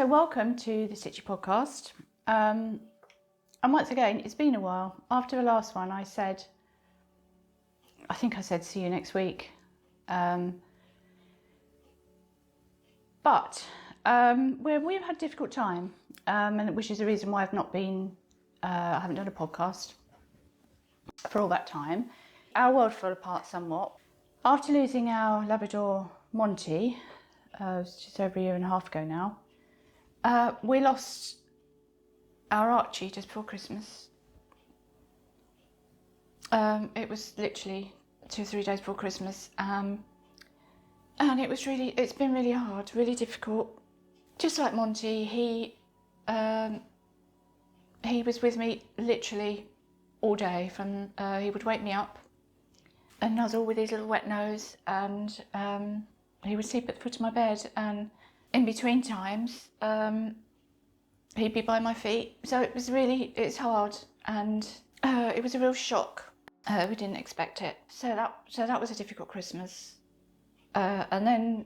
So welcome to the Stitchy podcast. And once again, it's been a while. After the last one, I think I said see you next week. But we've had a difficult time, and which is the reason why I haven't done a podcast for all that time. Our world fell apart somewhat. After losing our Labrador Monty, just over a year and a half ago now, we lost our Archie just before Christmas. It was literally 2 or 3 days before Christmas, and it's been really hard, really difficult. Just like Monty, he was with me literally all day. He would wake me up and nuzzle with his little wet nose, and he would sleep at the foot of my bed, and in between times, he'd be by my feet. So it's hard, and it was a real shock. We didn't expect it. So that was a difficult Christmas. And then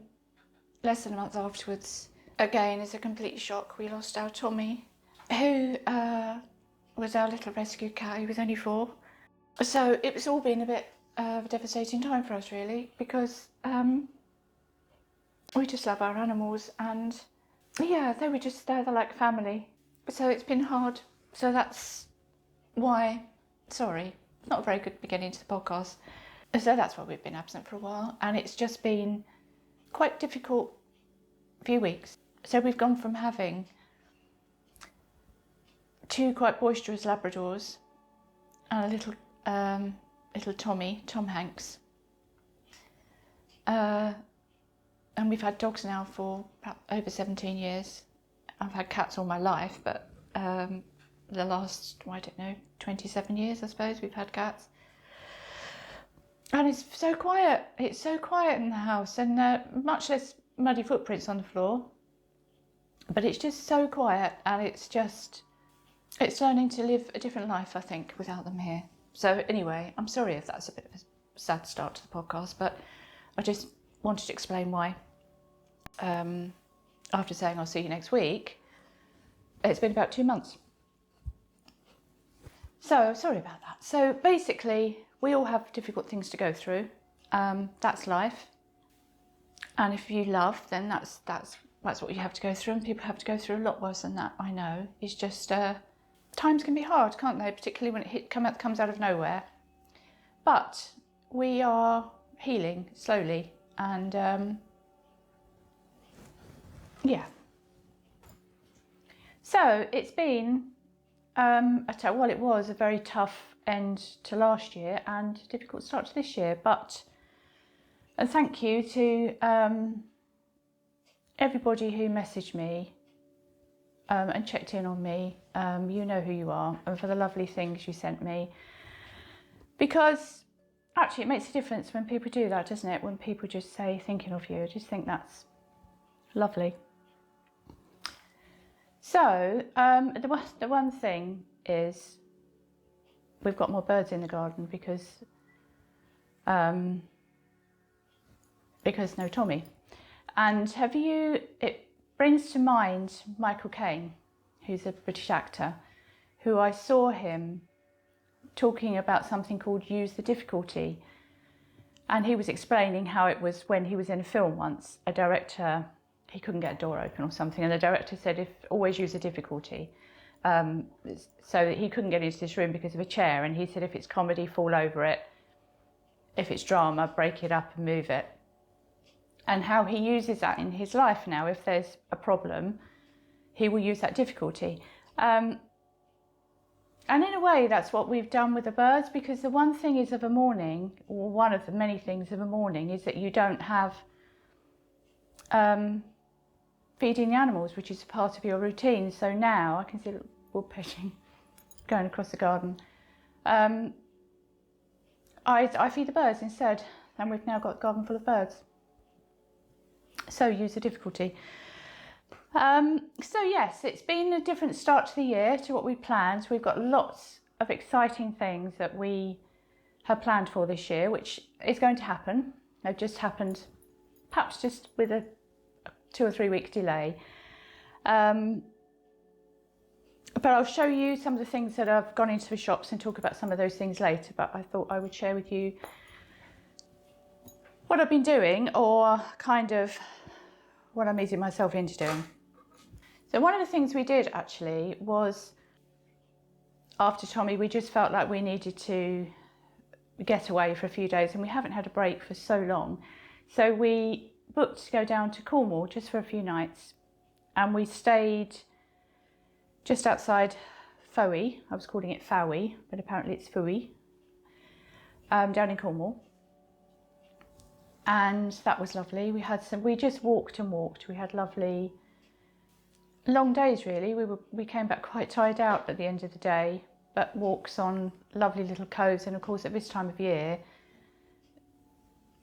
less than a month afterwards, again, it's a complete shock. We lost our Tommy, who was our little rescue cat. He was only 4. So it was all been a bit of a devastating time for us, really, because we just love our animals, and they're like family. So it's been hard. So that's why, sorry, not a very good beginning to the podcast. So that's why we've been absent for a while, and it's just been quite difficult few weeks. So we've gone from having 2 quite boisterous Labradors and a little Tommy, Tom Hanks. And we've had dogs now for over 17 years. I've had cats all my life, but the last, 27 years, I suppose, we've had cats. And it's so quiet. It's so quiet in the house, and much less muddy footprints on the floor. But it's just so quiet, and it's learning to live a different life, I think, without them here. So anyway, I'm sorry if that's a bit of a sad start to the podcast, but I just wanted to explain why. After saying I'll see you next week, it's been about 2 months. So sorry about that. So basically, we all have difficult things to go through. That's life. And if you love, then that's what you have to go through. And people have to go through a lot worse than that, I know. It's just times can be hard, can't they? Particularly when it comes out of nowhere. But we are healing slowly, and So it's been it was a very tough end to last year and a difficult start to this year. And thank you to everybody who messaged me and checked in on me. You know who you are, and for the lovely things you sent me. Because actually it makes a difference when people do that, doesn't it? When people just say thinking of you. I just think that's lovely. So the one thing is we've got more birds in the garden because no Tommy. And it brings to mind Michael Caine, who's a British actor, who I saw him talking about something called Use the Difficulty. And he was explaining how it was when he was in a film once, a director, he couldn't get a door open or something, and the director said, always use a difficulty. So he couldn't get into this room because of a chair, and he said, if it's comedy, fall over it. If it's drama, break it up and move it. And how he uses that in his life now, if there's a problem, he will use that difficulty. And in a way, that's what we've done with the birds, because the one thing is of a morning, or one of the many things of a morning, is that you don't have feeding the animals, which is part of your routine. So now I can see a little wood pigeon going across the garden. I feed the birds instead, and we've now got a garden full of birds. So use the difficulty. So yes, it's been a different start to the year to what we planned. We've got lots of exciting things that we have planned for this year, which is going to happen. They've just happened, perhaps just with a 2 or 3 week delay. But I'll show you some of the things that I've gone into the shops and talk about some of those things later. But I thought I would share with you what I've been doing, or kind of what I'm easing myself into doing. So one of the things we did actually was, after Tommy, we just felt like we needed to get away for a few days, and we haven't had a break for so long. So we booked to go down to Cornwall just for a few nights, and we stayed just outside Fowey. I was calling it Fowey, but apparently it's Fowey, down in Cornwall. And that was lovely. We just walked and walked. We had lovely long days really. We came back quite tired out at the end of the day, but walks on lovely little coves, and of course at this time of year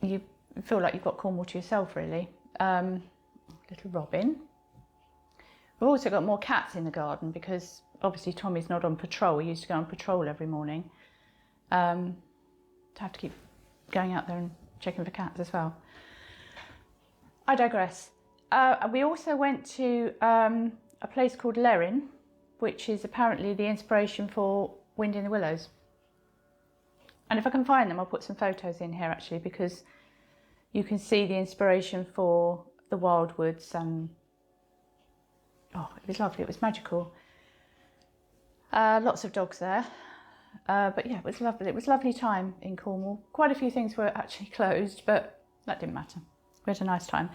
you feel like you've got Cornwall to yourself really. Little robin. We've also got more cats in the garden because obviously Tommy's not on patrol. He used to go on patrol every morning. To have to keep going out there and checking for cats as well. I digress. We also went to a place called Lerrin, which is apparently the inspiration for Wind in the Willows. And if I can find them, I'll put some photos in here actually, because you can see the inspiration for the wildwoods, and oh, it was lovely, it was magical. Lots of dogs there. But yeah, it was lovely. It was a lovely time in Cornwall. Quite a few things were actually closed, but that didn't matter. We had a nice time.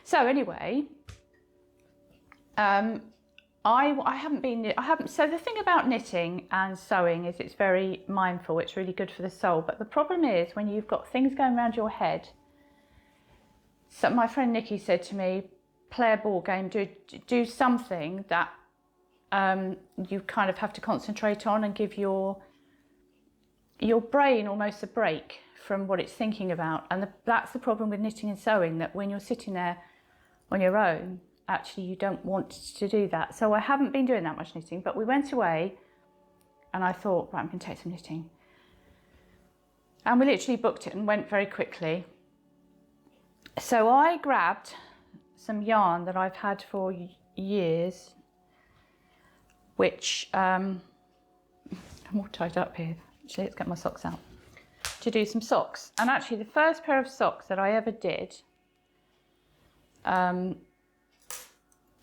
So anyway, I haven't, so the thing about knitting and sewing is it's very mindful, it's really good for the soul. But the problem is when you've got things going around your head. So my friend Nikki said to me, play a ball game, do something that you kind of have to concentrate on and give your brain almost a break from what it's thinking about. And that's the problem with knitting and sewing, that when you're sitting there on your own, actually you don't want to do that. So I haven't been doing that much knitting, but we went away and I thought, right, I'm going to take some knitting. And we literally booked it and went very quickly. So I grabbed some yarn that I've had for years, which I'm all tied up here. Actually, let's get my socks out to do some socks. And actually the first pair of socks that I ever did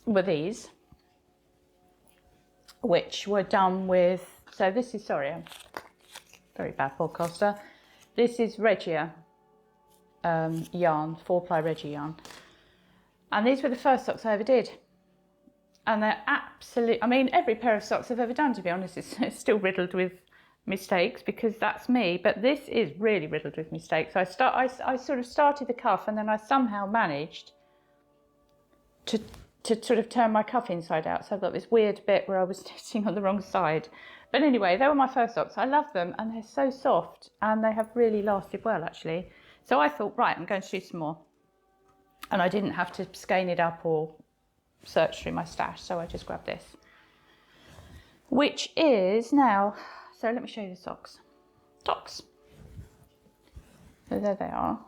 were these, which were done with, so this is, sorry, I'm a very bad podcaster. This is Regia yarn, 4-ply Regia yarn. And these were the first socks I ever did. And they're absolute, I mean, every pair of socks I've ever done, to be honest, is still riddled with mistakes, because that's me, but this is really riddled with mistakes. I sort of started the cuff, and then I somehow managed to sort of turn my cuff inside out. So I've got this weird bit where I was stitching on the wrong side. But anyway, they were my first socks. I love them, and they're so soft, and they have really lasted well, actually. So I thought, right, I'm going to do some more. And I didn't have to skein it up or search through my stash, so I just grabbed this, which is now, so let me show you the socks. Socks. So there they are.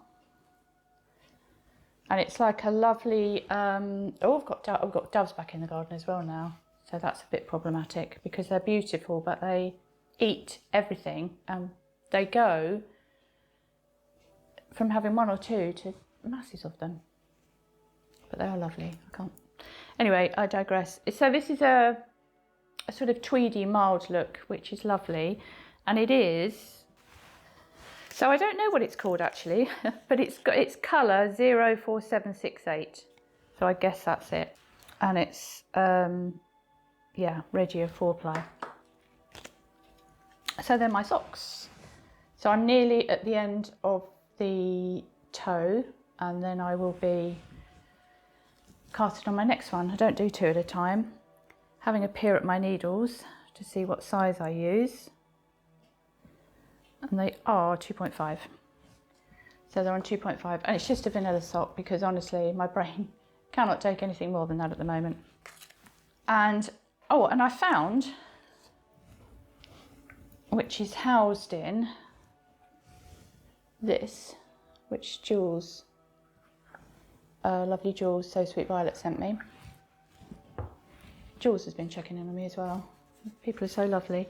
And it's like a lovely, I've got doves back in the garden as well now. So that's a bit problematic because they're beautiful, but they eat everything. And they go from having one or two to masses of them. But they are lovely. I can't. Anyway, I digress. So this is a sort of tweedy, mild look, which is lovely. And it is, so I don't know what it's called actually, but it's colour 04768. So I guess that's it. And it's, yeah, Regia 4-ply. So they're my socks. So I'm nearly at the end of the toe, and then I will be casting on my next one. I don't do 2 at a time. Having a peer at my needles to see what size I use. And they are 2.5. So they're on 2.5, and it's just a vanilla sock because honestly my brain cannot take anything more than that at the moment. And oh, and I found, which is housed in this, which Jules, lovely Jules, So Sweet Violet, sent me. Jules has been checking in on me as well. People are so lovely.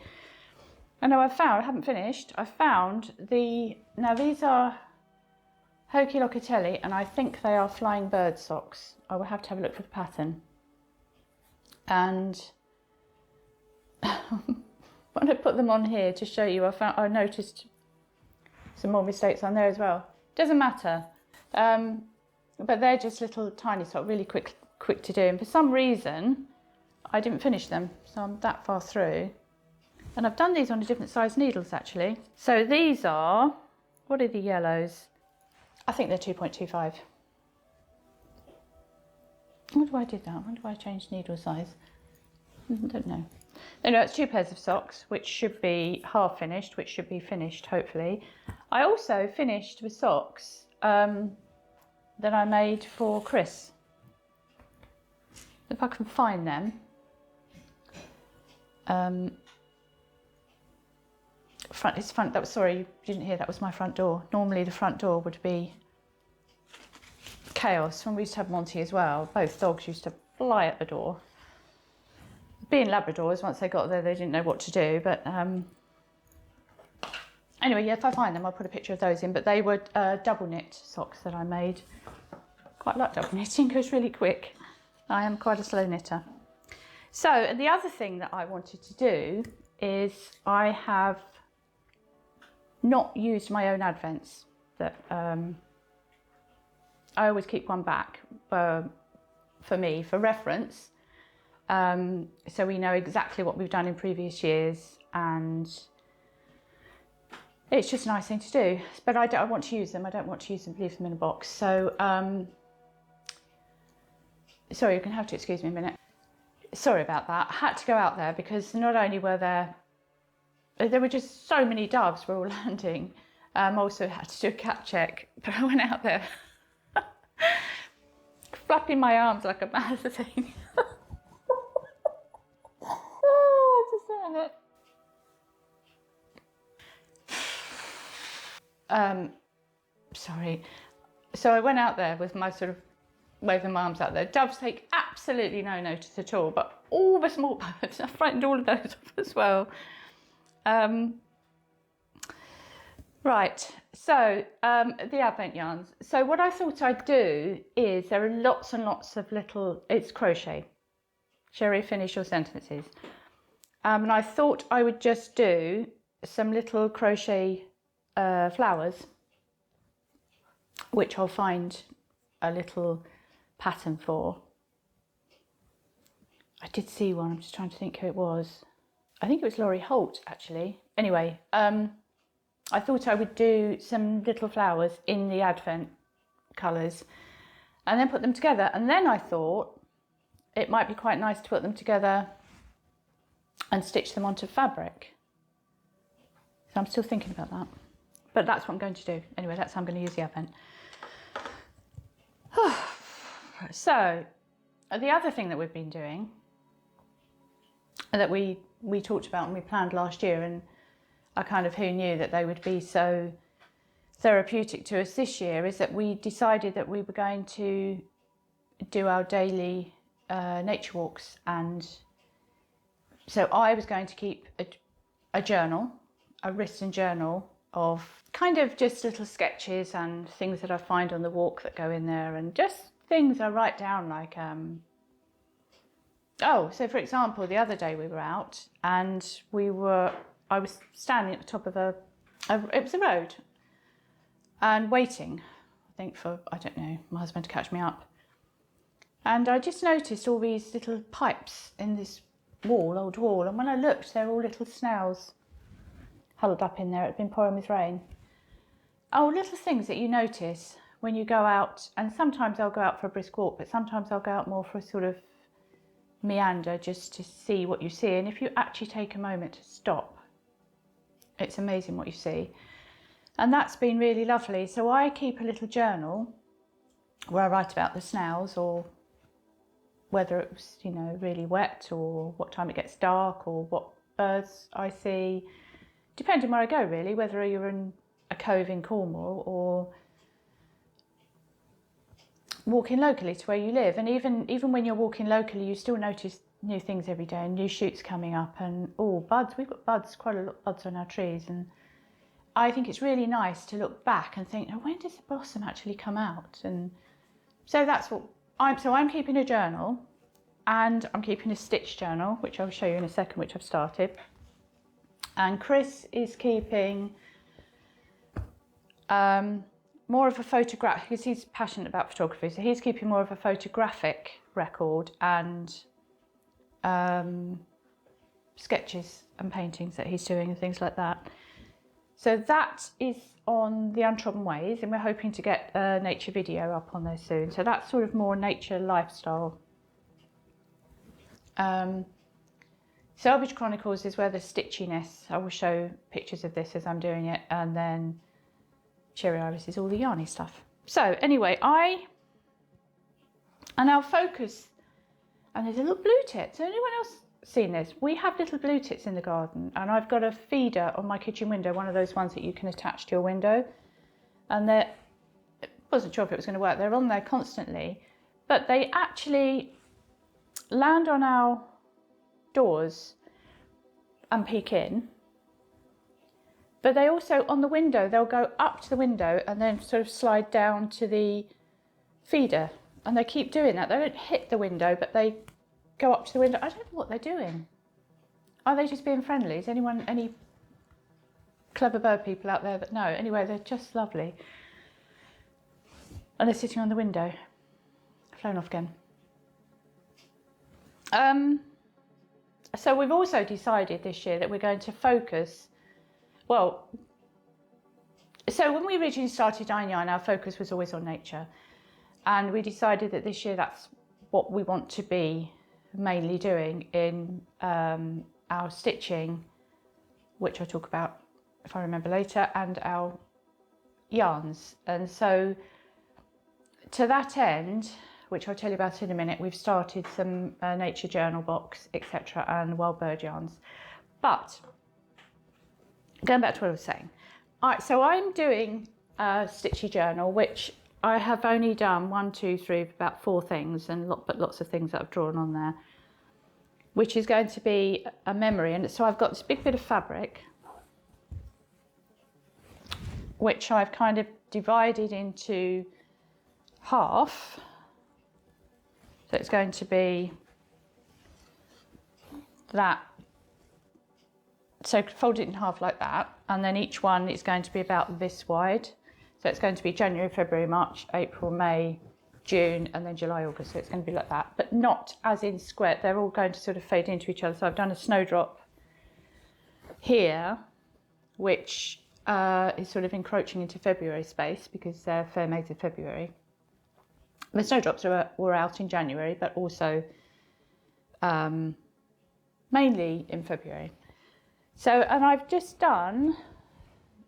I know I haven't finished, I found now these are Hoki Locatelli, and I think they are Flying Bird socks. I will have to have a look for the pattern. And when I put them on here to show you, I noticed some more mistakes on there as well. Doesn't matter, but they're just little tiny socks, really quick to do. And for some reason, I didn't finish them, so I'm that far through. And I've done these on a different size needles actually. So these are, what are the yellows? I think they're 2.25. I wonder why I did that. I wonder why I changed needle size. I don't know. Anyway, it's 2 pairs of socks, which should be half finished, which should be finished, hopefully. I also finished the socks that I made for Chris. If I can find them. Sorry, you didn't hear, that was my front door. Normally the front door would be chaos. When we used to have Monty as well, both dogs used to fly at the door. Being Labradors, once they got there, they didn't know what to do. But anyway, yeah, if I find them, I'll put a picture of those in. But they were double knit socks that I made. Quite like double knitting, goes really quick. I am quite a slow knitter. So the other thing that I wanted to do is I have not used my own advents. That I always keep one back for me, for reference. So we know exactly what we've done in previous years, and it's just a nice thing to do. But I want to use them. I don't want to use them, leave them in a box. So, sorry, you're going to have to excuse me a minute. Sorry about that. I had to go out there because not only were there were just so many doves were all landing. I also had to do a cat check, but I went out there flapping my arms like a mad thing. Oh, just saying it. Sorry. So I went out there with my sort of waving my arms out there. Doves take absolutely no notice at all, but all the small birds, I frightened all of those off as well. Right, so the Advent yarns. So what I thought I'd do is, there are lots and lots of little, it's crochet. Sherry, finish your sentences. And I thought I would just do some little crochet flowers, which I'll find a little pattern for. I did see one, I'm just trying to think who it was. I think it was Laurie Holt actually. Anyway, I thought I would do some little flowers in the Advent colours and then put them together. And then I thought it might be quite nice to put them together and stitch them onto fabric. So I'm still thinking about that. But that's what I'm going to do. Anyway, that's how I'm going to use the Advent. So, the other thing that we've been doing, that we talked about and we planned last year, and I kind of, who knew that they would be so therapeutic to us this year, is that we decided that we were going to do our daily nature walks. And so I was going to keep a journal, a written journal of kind of just little sketches and things that I find on the walk that go in there, and just things I write down, like so for example, the other day we were out and I was standing at the top of it was a road and waiting, I think for, I don't know, my husband to catch me up. And I just noticed all these little pipes in this old wall. And when I looked, they're all little snails huddled up in there. It had been pouring with rain. Oh, little things that you notice when you go out. And sometimes I'll go out for a brisk walk, but sometimes I'll go out more for a sort of meander just to see what you see. And if you actually take a moment to stop, it's amazing what you see. And that's been really lovely. So I keep a little journal where I write about the snails, or whether it was, you know, really wet, or what time it gets dark, or what birds I see, depending where I go really, whether you're in a cove in Cornwall or walking locally to where you live. And even when you're walking locally, you still notice new things every day and new shoots coming up and buds. We've got buds, quite a lot of buds on our trees, and I think it's really nice to look back and think, oh, when does the blossom actually come out? And so that's what I'm keeping a journal, and I'm keeping a stitch journal, which I'll show you in a second, which I've started. And Chris is keeping more of a photograph, because he's passionate about photography, so he's keeping more of a photographic record and sketches and paintings that he's doing and things like that. So that is on the Untrodden Ways, and we're hoping to get a nature video up on there soon. So that's sort of more nature lifestyle. Selvage Chronicles is where the stitchiness, I will show pictures of this as I'm doing it, and then Cherry Iris is all the yarny stuff. So anyway, and our focus, and there's a little blue tit. Has anyone else seen this? We have little blue tits in the garden, and I've got a feeder on my kitchen window, one of those ones that you can attach to your window, and I wasn't sure if it was going to work. They're on there constantly, but they actually land on our doors and peek in, but they also, on the window, they'll go up to the window and then sort of slide down to the feeder, and they keep doing that. They don't hit the window, but they go up to the window. I don't know what they're doing. Are they just being friendly? Is anyone, any clever bird people out there that know? Anyway, they're just lovely. And they're sitting on the window. Flown off again. So we've also decided this year that we're going to focus, well, so when we originally started Dine Yarn, our focus was always on nature. And we decided that this year that's what we want to be mainly doing in our stitching, which I'll talk about if I remember later, and our yarns. And so to that end, which I'll tell you about in a minute, we've started some nature journal box, etc., and wild bird yarns. But going back to what I was saying, all right, so I'm doing a Stitchy journal, which I have only done 1, 2, 3, about 4 things, and lots of things that I've drawn on there, which is going to be a memory. And so I've got this big bit of fabric, which I've kind of divided into half. So it's going to be that. So fold it in half like that, and then each one is going to be about this wide. So it's going to be January, February, March, April, May, June, and then July, August. So it's going to be like that, but not as in square. They're all going to sort of fade into each other. So I've done a snowdrop here, which is sort of encroaching into February space because they're fair maids of February. The snowdrops were out in January, but also mainly in February. So, and I've just done,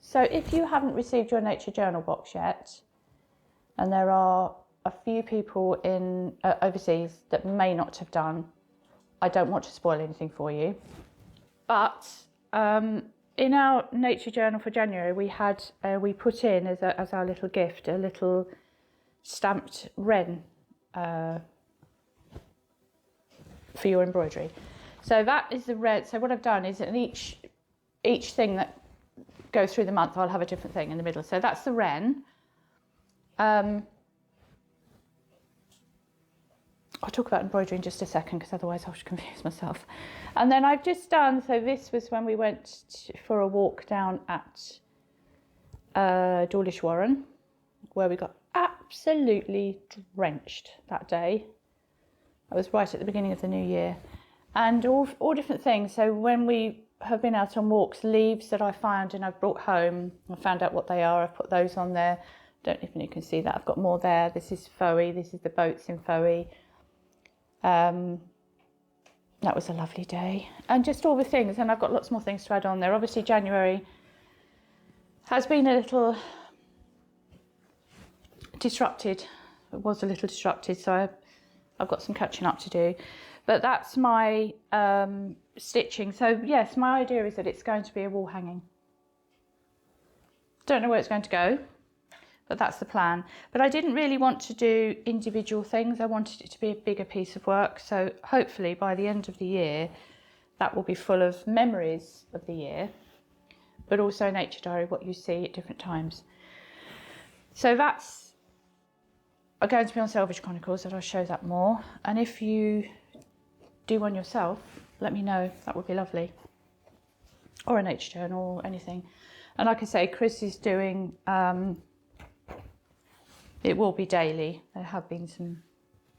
so if you haven't received your nature journal box yet, and there are a few people in overseas that may not have done, I don't want to spoil anything for you, but in our nature journal for January, we put in as our little gift a little stamped wren for your embroidery. So that is the red. So what I've done is in each thing that goes through the month, I'll have a different thing in the middle. So that's the wren. I'll talk about embroidery in just a second, because otherwise I'll confuse myself. And then I've just done, so this was when we went for a walk down at Dawlish Warren, where we got absolutely drenched that day. That was right at the beginning of the new year. And all different things. So when we have been out on walks, leaves that I found and I've brought home, I found out what they are, I've put those on there. Don't know if you can see that, I've got more there. This is Fowey, this is the boats in Fowey. That was a lovely day. And just all the things, and I've got lots more things to add on there. Obviously January has been a little disrupted. It was a little disrupted, so I've got some catching up to do. But that's my stitching. So yes, my idea is that it's going to be a wall hanging. Don't know where it's going to go, but that's the plan. But I didn't really want to do individual things. I wanted it to be a bigger piece of work. So hopefully by the end of the year, that will be full of memories of the year, but also a nature diary, what you see at different times. So that's going to be on Selvage Chronicles, and I'll show that more. And if you do one yourself, let me know, that would be lovely. Or a nature journal or anything. And like I say, Chris is doing, it will be daily. There have been some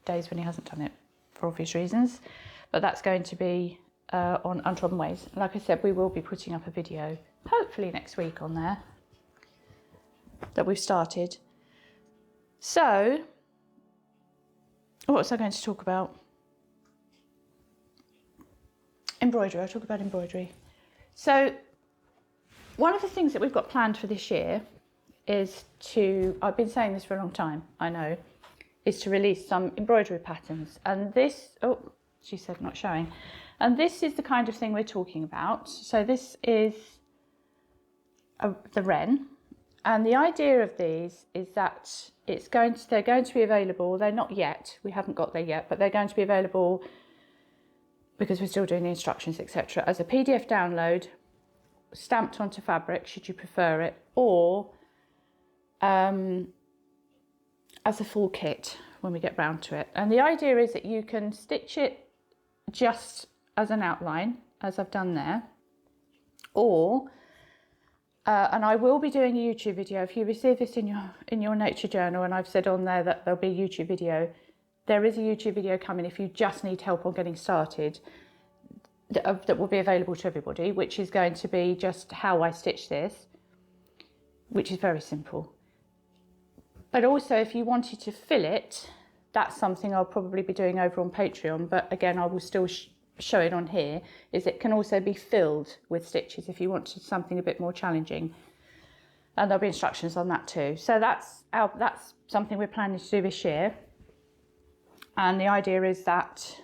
days when he hasn't done it for obvious reasons, but that's going to be on Untrodden Ways. Like I said, we will be putting up a video, hopefully next week on there, that we've started. So, what was I going to talk about? Embroidery, I'll talk about embroidery. So, one of the things that we've got planned for this year is to, I've been saying this for a long time, I know, is to release some embroidery patterns. And this, oh, she said not showing. And this is the kind of thing we're talking about. So this is the wren. And the idea of these is that they're going to be available, they're not yet, we haven't got there yet, but they're going to be available, because we're still doing the instructions, etc., as a PDF download, stamped onto fabric, should you prefer it, or as a full kit when we get round to it. And the idea is that you can stitch it just as an outline, as I've done there, or and I will be doing a YouTube video. If you receive this in your nature journal, and I've said on there that there'll be a YouTube video, there is a YouTube video coming if you just need help on getting started, that will be available to everybody, which is going to be just how I stitch this, which is very simple. But also, if you wanted to fill it, that's something I'll probably be doing over on Patreon, but again, I will still show it on here, is it can also be filled with stitches if you wanted something a bit more challenging. And there'll be instructions on that too. So that's something we're planning to do this year. And the idea is that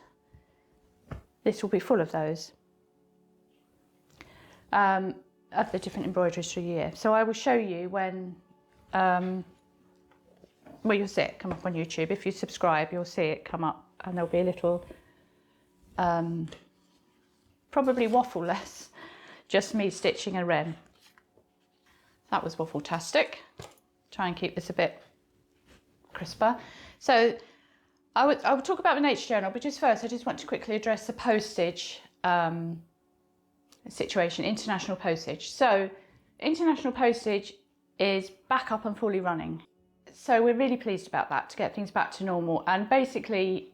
this will be full of those, of the different embroideries through the year. So I will show you when, well, you'll see it come up on YouTube. If you subscribe, you'll see it come up, and there'll be a little, probably waffle-less, just me stitching a wren. That was waffle-tastic. Try and keep this a bit crisper. So I would talk about the nature journal, but just first I just want to quickly address the postage situation, international postage. So international postage is back up and fully running. So we're really pleased about that, to get things back to normal. And basically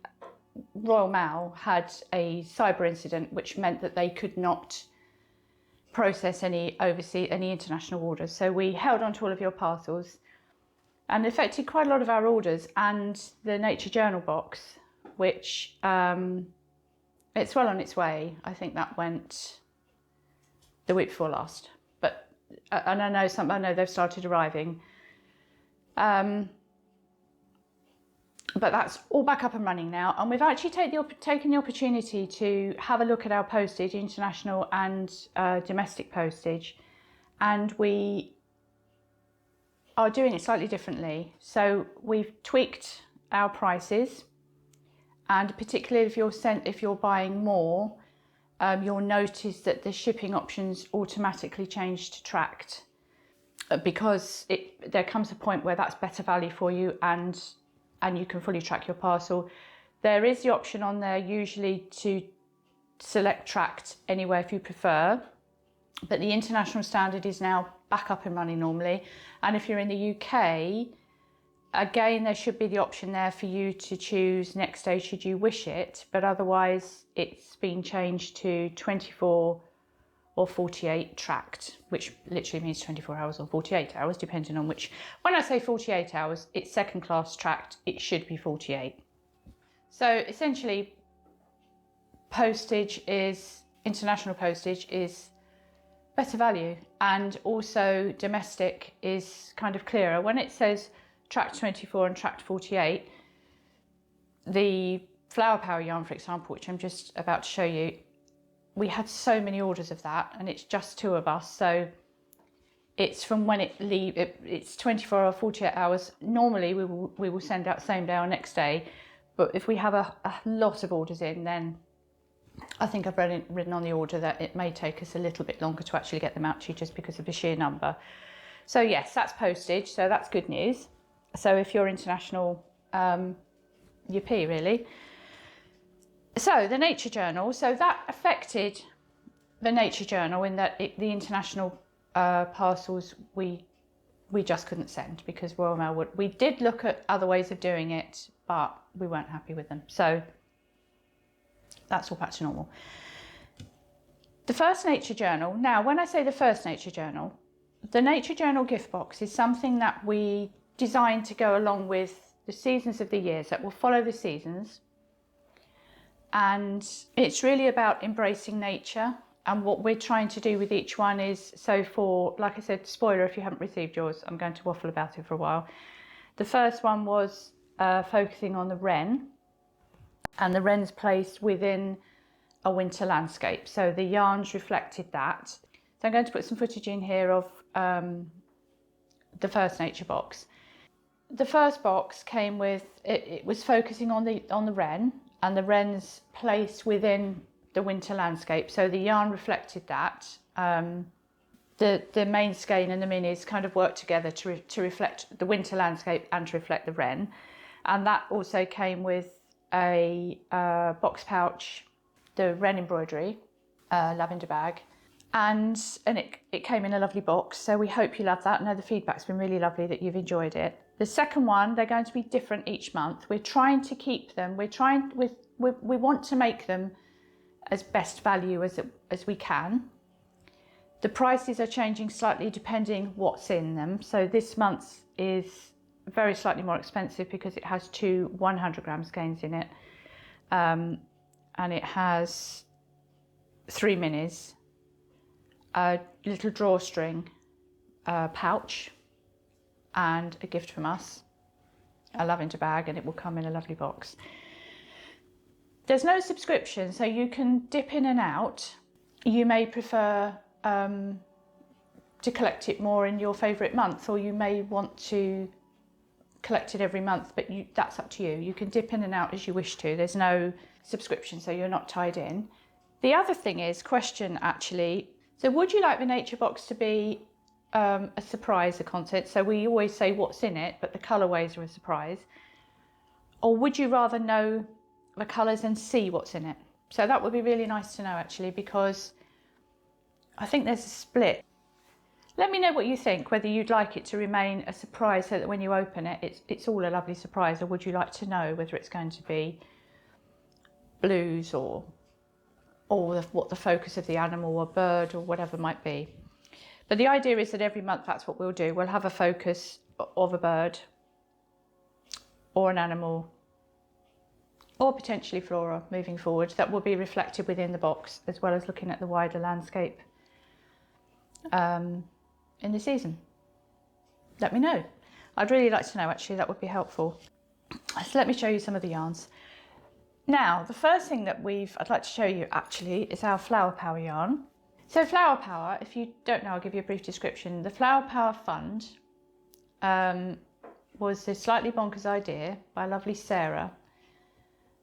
Royal Mail had a cyber incident which meant that they could not process any international orders. So we held on to all of your parcels, and affected quite a lot of our orders and the nature journal box, which it's well on its way. I think that went the week before last, but and I know they've started arriving. But that's all back up and running now, and we've actually taken the opportunity to have a look at our postage, international and domestic postage, and we are doing it slightly differently. So we've tweaked our prices, and particularly if you're buying more, you'll notice that the shipping options automatically change to tracked, because there comes a point where that's better value for you, and you can fully track your parcel. There is the option on there usually to select tracked anywhere if you prefer, but the international standard is now back up and running normally. And if you're in the UK, again, there should be the option there for you to choose next day should you wish it, but otherwise it's been changed to 24 or 48 tracked, which literally means 24 hours or 48 hours, depending on which. When I say 48 hours, it's second class tracked, it should be 48. So essentially, international postage is better value, and also domestic is kind of clearer. When it says tracked 24 and tracked 48, the flower power yarn, for example, which I'm just about to show you, we had so many orders of that, and it's just 2 of us, so it's from when it's 24 or 48 hours. Normally we will send out same day or next day, but if we have a lot of orders in, then I think I've written on the order that it may take us a little bit longer to actually get them out to you just because of the sheer number. So yes, that's postage, so that's good news. So if you're international, yippee really. So the Nature Journal, so that affected the Nature Journal in that the international parcels we just couldn't send because Royal Mail would. We did look at other ways of doing it, but we weren't happy with them. So that's all back to normal. The first Nature Journal. Now, when I say the first Nature Journal, the Nature Journal gift box is something that we designed to go along with the seasons of the years, that will follow the seasons. And it's really about embracing nature. And what we're trying to do with each one is, so for, like I said, spoiler, if you haven't received yours, I'm going to waffle about it for a while. The first one was focusing on the wren, and the wren's placed within a winter landscape. So the yarns reflected that. So I'm going to put some footage in here of the first nature box. The first box came with, it was focusing on the wren, and the wren's placed within the winter landscape. So the yarn reflected that. The main skein and the minis kind of worked together to reflect the winter landscape and to reflect the wren. And that also came with a box pouch, the wren embroidery, lavender bag, and it came in a lovely box. So we hope you love that. I know the feedback's been really lovely, that you've enjoyed it. The second one, they're going to be different each month. We're trying to keep them. We want to make them as best value as we can. The prices are changing slightly depending what's in them. So this month's is very slightly more expensive because it has two 100-gram skeins in it, and it has 3 minis, a little drawstring, a pouch, and a gift from us, a lavender bag, and it will come in a lovely box. There's no subscription, so you can dip in and out. You may prefer to collect it more in your favourite month, or you may want to collect it every month, but that's up to you. You can dip in and out as you wish to. There's no subscription, so you're not tied in. The other thing is, question actually, so would you like the nature box to be a surprise, a content? So we always say what's in it, but the colourways are a surprise. Or would you rather know the colours and see what's in it? So that would be really nice to know actually, because I think there's a split. Let me know what you think, whether you'd like it to remain a surprise so that when you open it, it's all a lovely surprise, or would you like to know whether it's going to be blues or what the focus of the animal or bird or whatever might be. But the idea is that every month that's what we'll do. We'll have a focus of a bird or an animal or potentially flora moving forward that will be reflected within the box, as well as looking at the wider landscape in the season. Let me know. I'd really like to know actually, that would be helpful. So let me show you some of the yarns. Now, the first thing that I'd like to show you actually is our Flower Power yarn. So Flower Power, if you don't know, I'll give you a brief description. The Flower Power Fund was a slightly bonkers idea by lovely Sarah,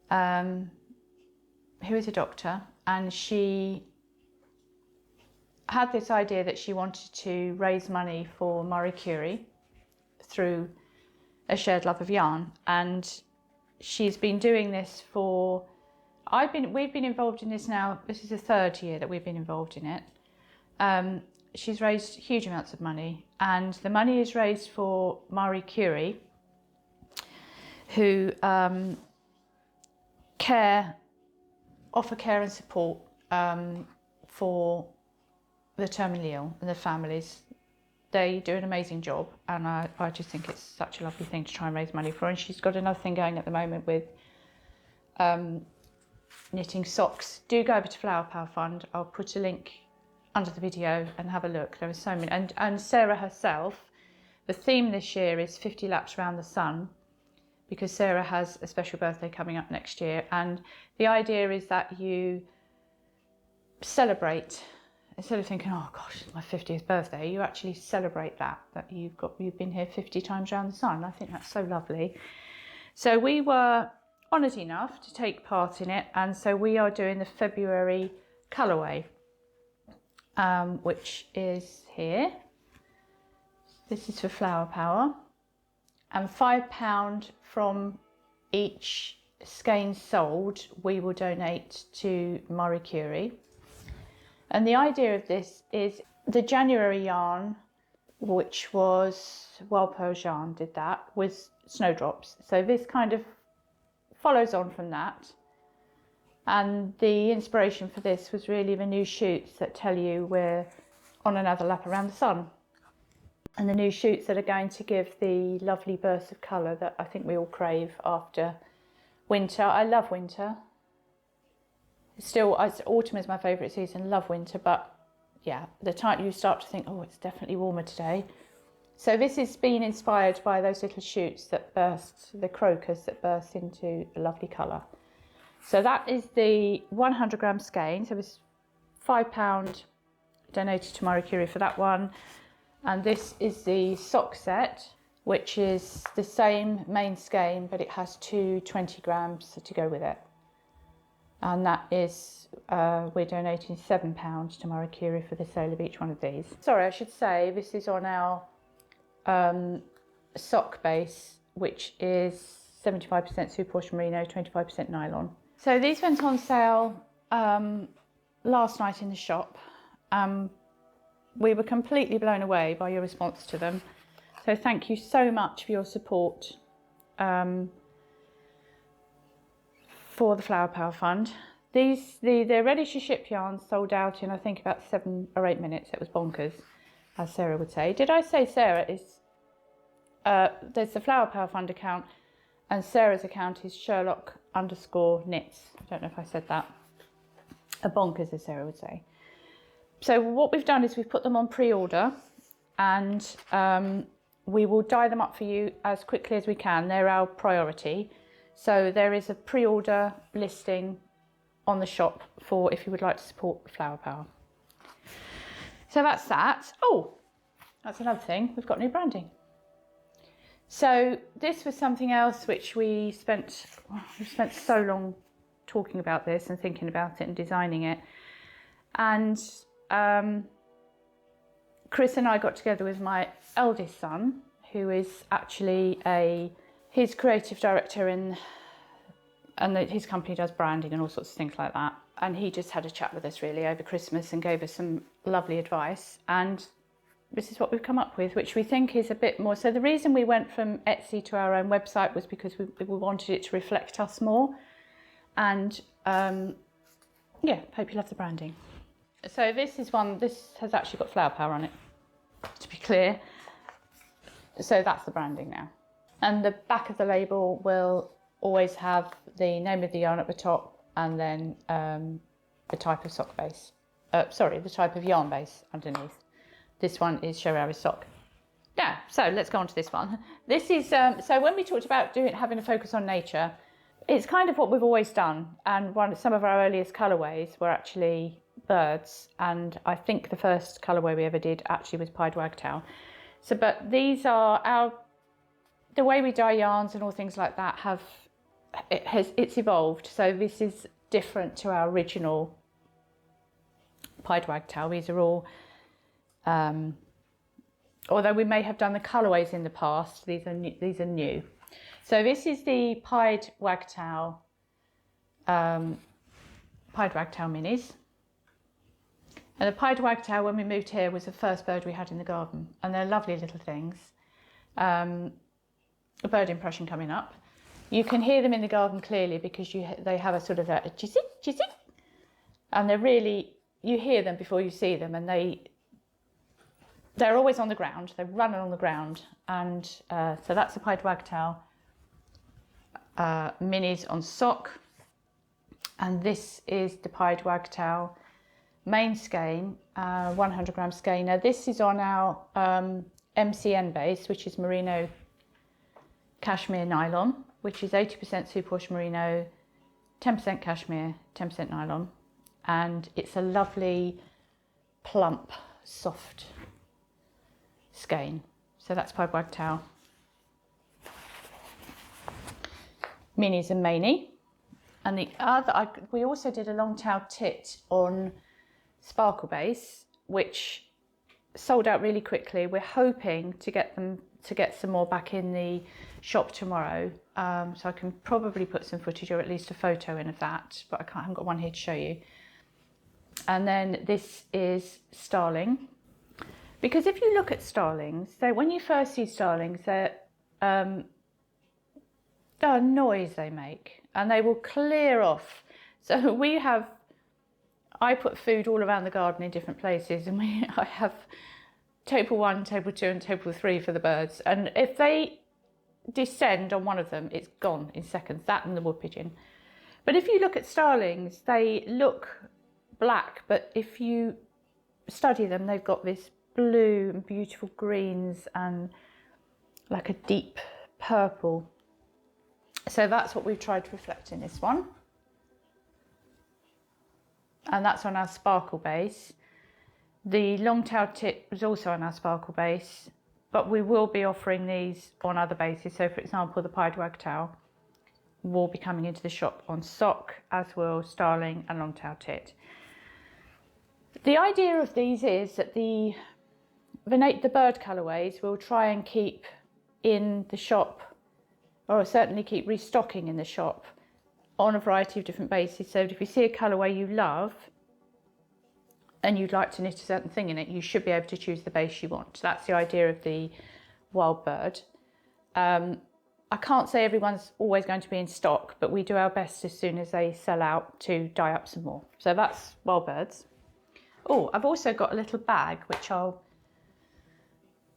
who is a doctor, and she had this idea that she wanted to raise money for Marie Curie through a shared love of yarn, and she's been doing this for, we've been involved in this now, this is the 3rd year that we've been involved in it. She's raised huge amounts of money, and the money is raised for Marie Curie, who offer care and support for the terminally ill and their families. They do an amazing job, and I just think it's such a lovely thing to try and raise money for. And she's got another thing going at the moment with knitting socks. Do go over to Flower Power Fund. I'll put a link under the video and have a look. There are so many. And Sarah herself, the theme this year is 50 laps around the sun, because Sarah has a special birthday coming up next year. And the idea is that you celebrate instead of thinking, oh gosh, it's my 50th birthday, you actually celebrate that you've been here 50 times around the sun. I think that's so lovely. So we were honoured enough to take part in it, and so we are doing the February colourway, which is here. This is for Flower Power, and £5 from each skein sold we will donate to Marie Curie. And the idea of this is the January yarn, which was Wild Pearl Yarn, did that with snowdrops. So this kind of follows on from that. And the inspiration for this was really the new shoots that tell you we're on another lap around the sun. And the new shoots that are going to give the lovely bursts of colour that I think we all crave after winter. I love winter. Still, autumn is my favourite season, love winter, but yeah, the time you start to think, oh, it's definitely warmer today. So this has been inspired by those little shoots that burst, the crocus that burst into a lovely colour. So that is the 100 gram skein, so it's £5 donated to Marie Curie for that one. And this is the sock set, which is the same main skein, but it has two 20 grams to go with it. And that is, we're donating £7 to Marie Curie for the sale of each one of these. Sorry, I should say, this is on our sock base, which is 75% superwash merino, 25% nylon. So these went on sale last night in the shop. We were completely blown away by your response to them. So thank you so much for your support for the Flower Power Fund. The ready to ship yarns sold out in I think about 7 or 8 minutes. It was bonkers, as Sarah would say. Did I say Sarah is, there's the Flower Power Fund account, and Sarah's account is Sherlock_knits. I don't know if I said that. A bonkers, as Sarah would say. So what we've done is we've put them on pre-order, and we will dye them up for you as quickly as we can. They're our priority. So there is a pre-order listing on the shop for if you would like to support Flower Power. So that's that. Oh, that's another thing. We've got new branding. So this was something else which we spent so long talking about this and thinking about it and designing it. And Chris and I got together with my eldest son, who is actually he's creative director and his company does branding and all sorts of things like that. And he just had a chat with us really over Christmas and gave us some lovely advice. And this is what we've come up with, which we think is a bit more. So the reason we went from Etsy to our own website was because we wanted it to reflect us more. And yeah, hope you love the branding. So this has actually got Flower Power on it, to be clear. So that's the branding now. And the back of the label will always have the name of the yarn at the top, and then the type of sock base. The type of yarn base underneath. This one is Show Our Sock. Yeah, so let's go on to this one. This is, so when we talked about having a focus on nature, it's kind of what we've always done. And some of our earliest colourways were actually birds. And I think the first colourway we ever did actually was pied wagtail. So, but these are the way we dye yarns and all things like that it's evolved. So this is different to our original pied wagtail. These are all, although we may have done the colourways in the past, these are new. So this is the pied wagtail minis. And the pied wagtail, when we moved here, was the first bird we had in the garden, and they're lovely little things. A bird impression coming up. You can hear them in the garden clearly because they have a sort of a chizzy, chizzy, and they're really, you hear them before you see them, and they're always on the ground. They run on the ground, and so that's the pied wagtail minis on sock, and this is the pied wagtail main skein, 100 gram skein. Now this is on our MCN base, which is merino cashmere nylon, which is 80% superwash merino, 10% cashmere, 10% nylon, and it's a lovely plump, soft skein. So that's Pied Wagtail. Minis and Manie. And the other, we also did a long-tailed tit on Sparkle Base, which sold out really quickly. We're hoping to get some more back in the shop tomorrow. So I can probably put some footage or at least a photo in of that, but I haven't got one here to show you. And then this is Starling. Because if you look at starlings, so when you first see starlings, the noise they make, and they will clear off. So I put food all around the garden in different places, and I have table 1, table 2 and table 3 for the birds. And if they descend on one of them, it's gone in seconds, that and the wood pigeon. But if you look at starlings, they look black, but if you study them, they've got this blue and beautiful greens and like a deep purple. So that's what we've tried to reflect in this one. And that's on our Sparkle Base. The long-tailed tit was also on our Sparkle Base, but we will be offering these on other bases. So for example, the Pied Wagtail will be coming into the shop on sock, as will Starling and long-tailed tit. The idea of these is that the bird colourways we'll try and keep in the shop, or certainly keep restocking in the shop on a variety of different bases. So if you see a colourway you love and you'd like to knit a certain thing in it, you should be able to choose the base you want. So that's the idea of the wild bird. I can't say everyone's always going to be in stock, but we do our best as soon as they sell out to dye up some more. So that's wild birds. Oh, I've also got a little bag, which I'll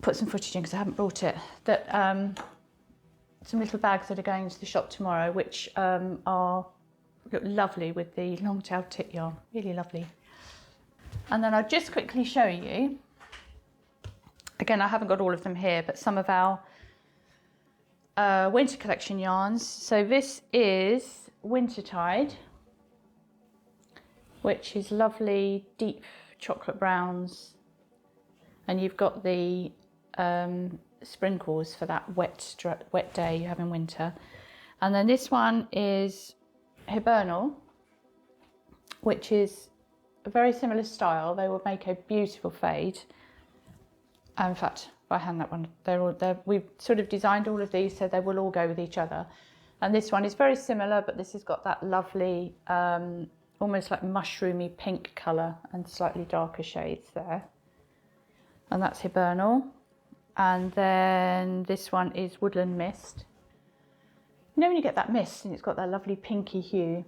put some footage in because I haven't brought it, that some little bags that are going into the shop tomorrow, which look lovely with the long-tailed tit yarn, really lovely. And then I'll just quickly show you, again, I haven't got all of them here, but some of our winter collection yarns. So this is Wintertide, which is lovely deep chocolate browns, and you've got the sprinkles for that wet day you have in winter. And then this one is Hibernal, which is a very similar style. They will make a beautiful fade. In fact, if I hand that one, we've sort of designed all of these so they will all go with each other. And this one is very similar, but this has got that lovely almost like mushroomy pink colour and slightly darker shades there. And that's Hibernal. And then this one is Woodland Mist. You know when you get that mist and it's got that lovely pinky hue?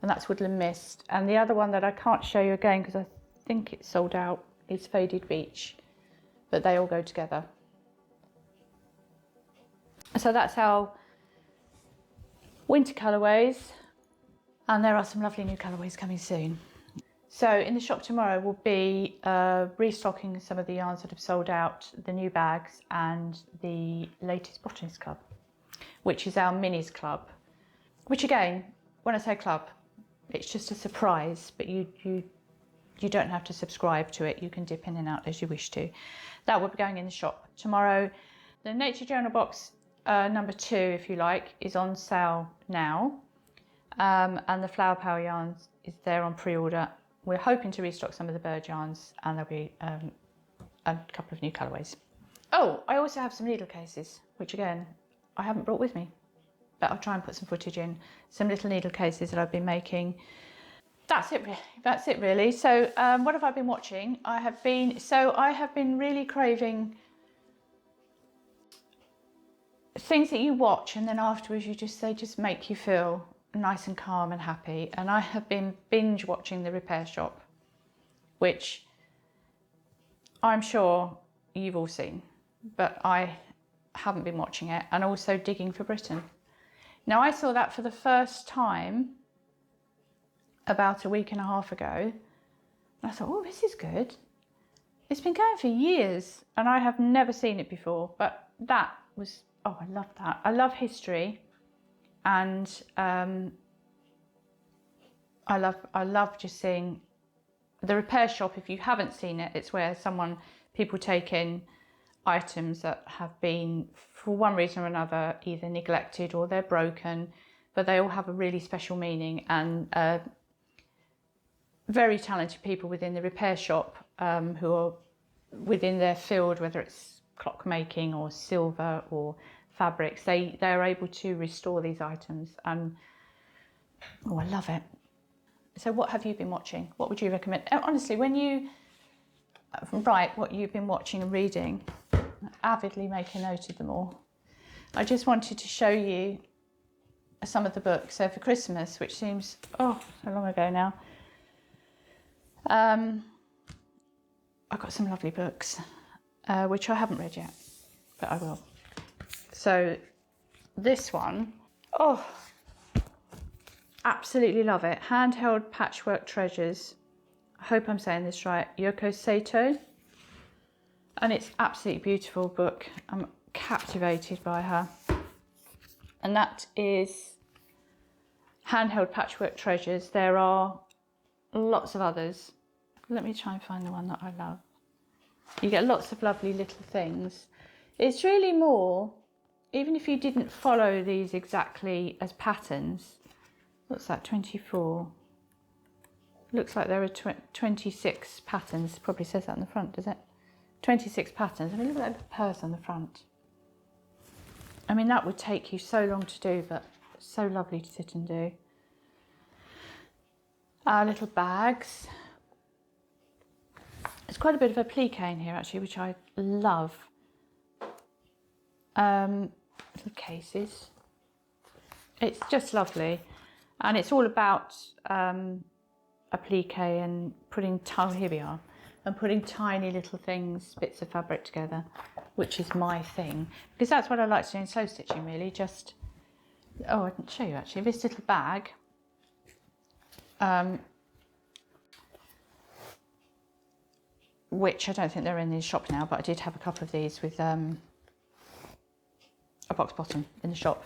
And that's Woodland Mist. And the other one that I can't show you again because I think it's sold out is Faded Beach. But they all go together. So that's our winter colourways. And there are some lovely new colourways coming soon. So in the shop tomorrow we'll be restocking some of the yarns that have sold out, the new bags and the latest Botanist Club, which is our minis club, which again, when I say club, it's just a surprise, but you don't have to subscribe to it. You can dip in and out as you wish to. That will be going in the shop tomorrow. The Nature Journal box number 2, if you like, is on sale now. And the Flower Power yarns is there on pre-order. We're hoping to restock some of the bird yarns, and there'll be a couple of new colourways. Oh, I also have some needle cases, which again, I haven't brought with me, but I'll try and put some footage in. Some little needle cases that I've been making. That's it really. So what have I been watching? I have been really craving things that you watch and then afterwards they just make you feel nice and calm and happy. And I have been binge watching The Repair Shop, which I'm sure you've all seen, but I haven't been watching it. And also Digging for Britain. Now I saw that for the first time about a week and a half ago. And I thought, oh, this is good. It's been going for years and I have never seen it before, but that was, oh, I love that. I love history. And I love just seeing the repair shop, if you haven't seen it, it's where people take in items that have been, for one reason or another, either neglected or they're broken, but they all have a really special meaning, and very talented people within the repair shop who are within their field, whether it's clockmaking or silver or fabrics, they're able to restore these items, and I love it. So what have you been watching? What would you recommend? Honestly, when you write what you've been watching and reading, avidly make a note of them all. I just wanted to show you some of the books. So for Christmas, which seems, so long ago now, I got some lovely books, which I haven't read yet, but I will. So this one, absolutely love it. Handheld Patchwork Treasures. I hope I'm saying this right. Yoko Sato. And it's absolutely beautiful book. I'm captivated by her. And that is Handheld Patchwork Treasures. There are lots of others. Let me try and find the one that I love. You get lots of lovely little things. It's really more, even if you didn't follow these exactly as patterns. What's that, 24? Looks like there are 26 patterns. Probably says that on the front, does it? 26 patterns. I mean, look at the purse on the front. I mean, that would take you so long to do, but so lovely to sit and do. Little bags. There's quite a bit of applique in here, actually, which I love. Little cases. It's just lovely. And it's all about applique and putting, here we are, and putting tiny little things, bits of fabric together, which is my thing. Because that's what I like to do in slow stitching, really. Just, I didn't show you actually, this little bag. Which I don't think they're in the shop now, but I did have a couple of these with a box bottom in the shop.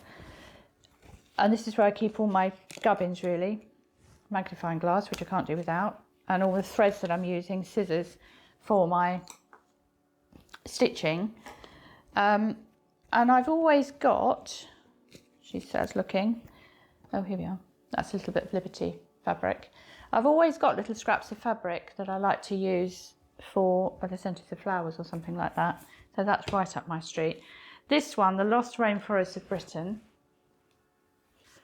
And this is where I keep all my gubbins, really. Magnifying glass, which I can't do without. And all the threads that I'm using, scissors, for my stitching. And I've always got, she says looking, here we are. That's a little bit of Liberty fabric. I've always got little scraps of fabric that I like to use for the centres of flowers or something like that. So that's right up my street. This one, The Lost Rainforests of Britain.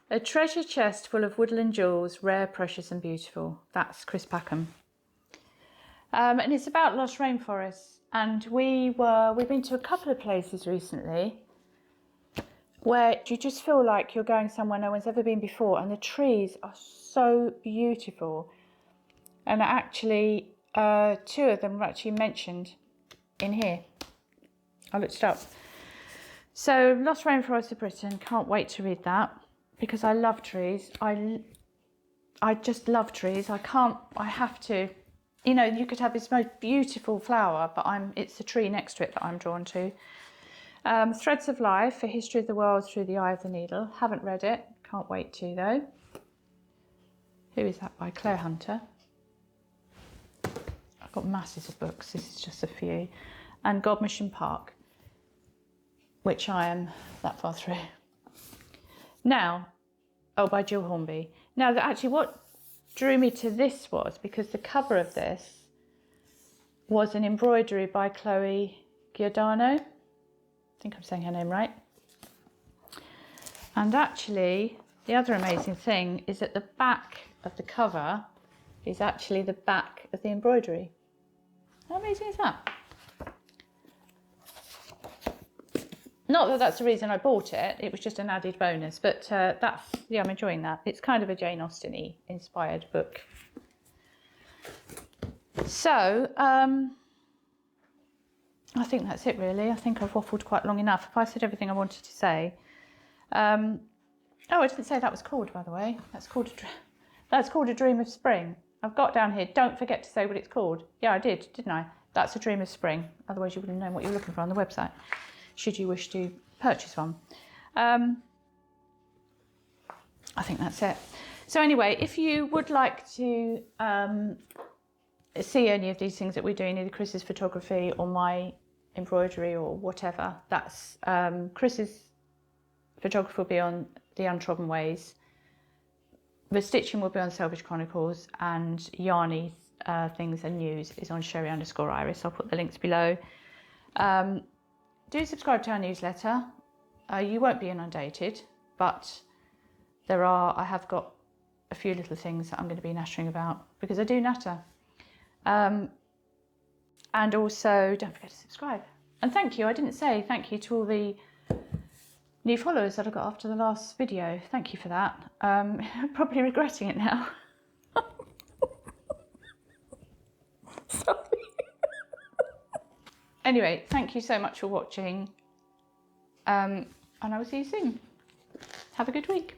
A treasure chest full of woodland jewels, rare, precious and beautiful. That's Chris Packham. And it's about lost rainforests. And we've been to a couple of places recently where you just feel like you're going somewhere no one's ever been before, and the trees are so beautiful. And actually, two of them were actually mentioned in here. I looked it up. So, Lost Rainforests of Britain, can't wait to read that. Because I love trees. I just love trees. I have to, you could have this most beautiful flower, but it's the tree next to it that I'm drawn to. Threads of Life, A History of the World Through the Eye of the Needle. Haven't read it. Can't wait to, though. Who is that by? Claire Hunter. I've got masses of books. This is just a few. And Godmission Park, which I am that far through. Now, by Jill Hornby. Now, actually, what drew me to this was because the cover of this was an embroidery by Chloe Giordano. I think I'm saying her name right. And actually, the other amazing thing is that the back of the cover is actually the back of the embroidery. How amazing is that? Not that that's the reason I bought it, it was just an added bonus, but I'm enjoying that. It's kind of a Jane Austen-y inspired book. So, I think that's it really. I think I've waffled quite long enough. If I said everything I wanted to say. I didn't say that was called, by the way. That's called A Dream of Spring. I've got down here, don't forget to say what it's called. Yeah, I did, didn't I? That's A Dream of Spring. Otherwise you wouldn't know what you're looking for on the website, should you wish to purchase one. I think that's it. So anyway, if you would like to see any of these things that we're doing, either Chris's photography or my embroidery or whatever, that's Chris's photography will be on the Untrodden Ways, the stitching will be on Selvage Chronicles, and Yarny things and news is on Sherry_Iris. I'll put the links below. Do subscribe to our newsletter. You won't be inundated, but I have got a few little things that I'm going to be nattering about, because I do natter. And also, don't forget to subscribe. And thank you, I didn't say thank you to all the new followers that I got after the last video. Thank you for that. I'm probably regretting it now. Sorry. Anyway, thank you so much for watching. And I will see you soon. Have a good week.